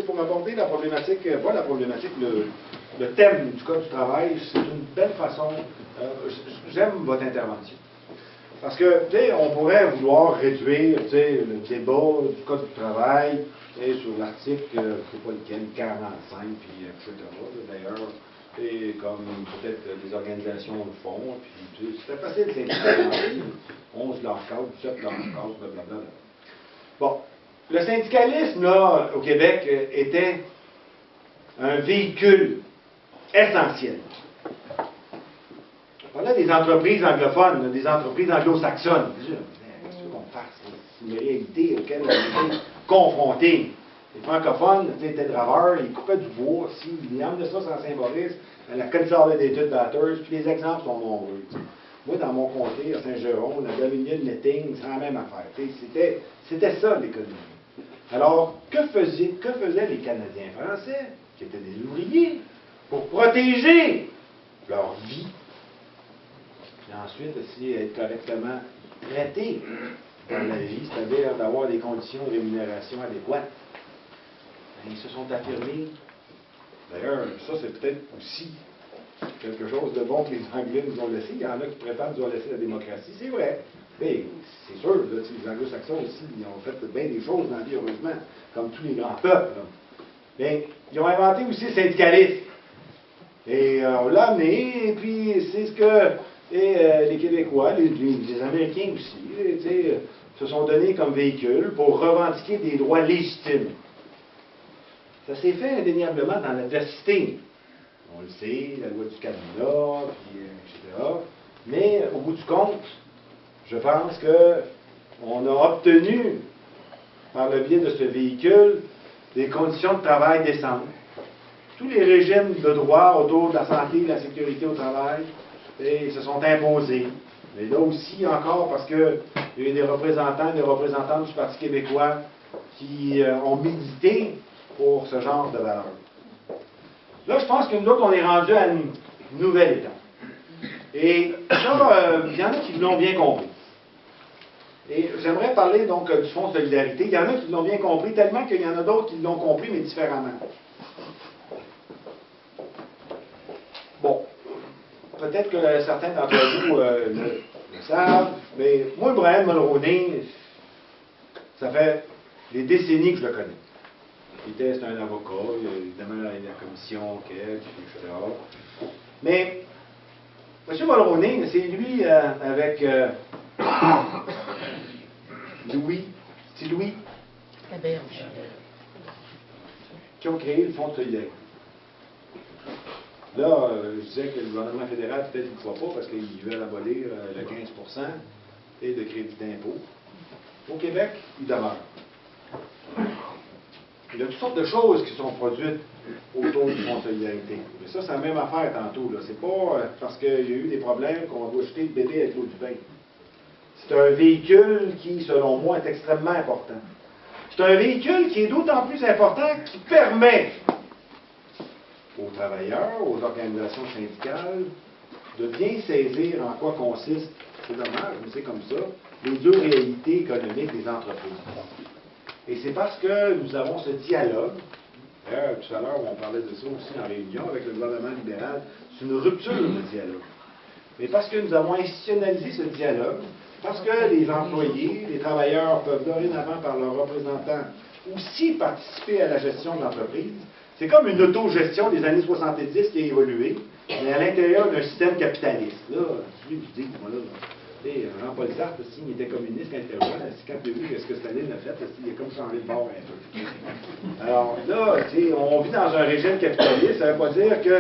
Pour aborder la problématique, pas la problématique, le thème du Code du travail, c'est une belle façon. J'aime votre intervention. Parce que, on pourrait vouloir réduire, le débat du Code du travail, sur l'article, je ne sais pas lequel, 45, puis etc. D'ailleurs, et comme peut-être des organisations le font, puis c'est facile de syndicaliser. 11 leur cadre, 7 leur cadre, blablabla. Bon. Le syndicalisme, là, au Québec, était un véhicule essentiel. On a des entreprises anglophones, des entreprises anglo-saxonnes. Qu'est-ce qu'on fasse? C'est une réalité auquel on est confronté. Les francophones étaient draveurs, ils coupaient du bois, ils emmenaient ça sans Saint-Maurice, à la Consolidated Batters, puis les exemples sont nombreux. Moi, dans mon comté, à Saint-Jérôme, la Dominion Knitting, c'est la même affaire. C'était ça, l'économie. Alors, que faisaient les Canadiens français, qui étaient des ouvriers, pour protéger leur vie, et ensuite aussi être correctement traités dans la vie, c'est-à-dire d'avoir des conditions de rémunération adéquates? Ils se sont affirmés. D'ailleurs, ça, c'est peut-être aussi quelque chose de bon que les Anglais nous ont laissé. Il y en a qui prétendent nous ont laissé la démocratie. C'est vrai. Mais c'est sûr, là, les Anglo-Saxons aussi, ils ont fait bien des choses dans la vie, heureusement, comme tous les grands peuples. Là. Mais ils ont inventé aussi le syndicalisme. Et on l'a amené, et puis c'est ce que les Québécois, les Américains aussi, se sont donnés comme véhicule pour revendiquer des droits légitimes. Ça s'est fait indéniablement dans l'adversité. On le sait, la loi du Canada, puis, etc. Mais au bout du compte, je pense qu'on a obtenu, par le biais de ce véhicule, des conditions de travail décentes. Tous les régimes de droit autour de la santé et de la sécurité au travail se sont imposés. Mais là aussi, encore, parce qu'il y a eu des représentants et des représentantes du Parti québécois qui ont milité pour ce genre de valeurs. Là, je pense que nous autres, on est rendu à une nouvelle étape. Et là, il y en a qui l'ont bien compris. Et j'aimerais parler donc du Fonds de solidarité. Il y en a qui l'ont bien compris, tellement qu'il y en a d'autres qui l'ont compris, mais différemment. Bon, peut-être que certains d'entre vous le savent, mais moi, Brian Mulroney, ça fait des décennies que je le connais. C'est un avocat, il y a évidemment la commission enquête, etc. Mais M. Mulroney, c'est lui avec Louis, c'est Louis, qui ont créé le Fonds de solidarité. Là, je disais que le gouvernement fédéral, peut-être qu'il ne le croit pas parce qu'ils veulent abolir le 15% et de crédit d'impôt. Au Québec, il demeure. Il y a toutes sortes de choses qui sont produites autour du Fonds de solidarité. Mais ça, c'est la même affaire tantôt. C'est pas parce qu'il y a eu des problèmes qu'on doit jeter le bébé avec l'eau du bain. C'est un véhicule qui, selon moi, est extrêmement important. C'est un véhicule qui est d'autant plus important qu'il permet aux travailleurs, aux organisations syndicales, de bien saisir en quoi consiste, c'est dommage, mais c'est comme ça, les deux réalités économiques des entreprises. Et c'est parce que nous avons ce dialogue, d'ailleurs, tout à l'heure, on parlait de ça aussi en réunion avec le gouvernement libéral, c'est une rupture de dialogue. Mais parce que nous avons institutionnalisé ce dialogue, parce que les employés, les travailleurs peuvent dorénavant, par leurs représentants, aussi participer à la gestion de l'entreprise. C'est comme une autogestion des années 70 qui a évolué, mais à l'intérieur d'un système capitaliste. Là, je vous dis, moi, là, Jean-Paul Sartre, s'il était communiste quand il était jeune, quand il a vu ce que Staline a fait, il a comme changé de bord un peu. Alors là, on vit dans un régime capitaliste, ça ne veut pas dire qu'il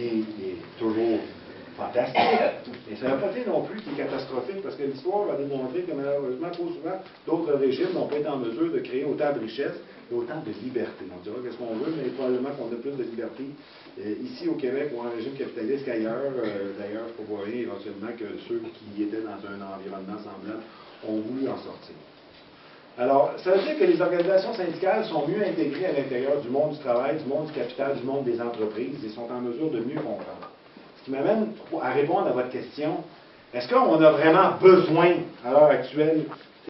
est toujours fantastique, mais ça ne veut pas dire non plus qu'il est catastrophique, parce que l'histoire va démontrer que malheureusement, trop souvent, d'autres régimes n'ont pas été en mesure de créer autant de richesses et autant de liberté. On dira qu'est-ce qu'on veut, mais probablement qu'on a plus de liberté ici au Québec ou en régime capitaliste qu'ailleurs. D'ailleurs, il faut voir éventuellement que ceux qui étaient dans un environnement semblable ont voulu en sortir. Alors, ça veut dire que les organisations syndicales sont mieux intégrées à l'intérieur du monde du travail, du monde du capital, du monde des entreprises et sont en mesure de mieux comprendre. Ce qui m'amène à répondre à votre question, est-ce qu'on a vraiment besoin, à l'heure actuelle,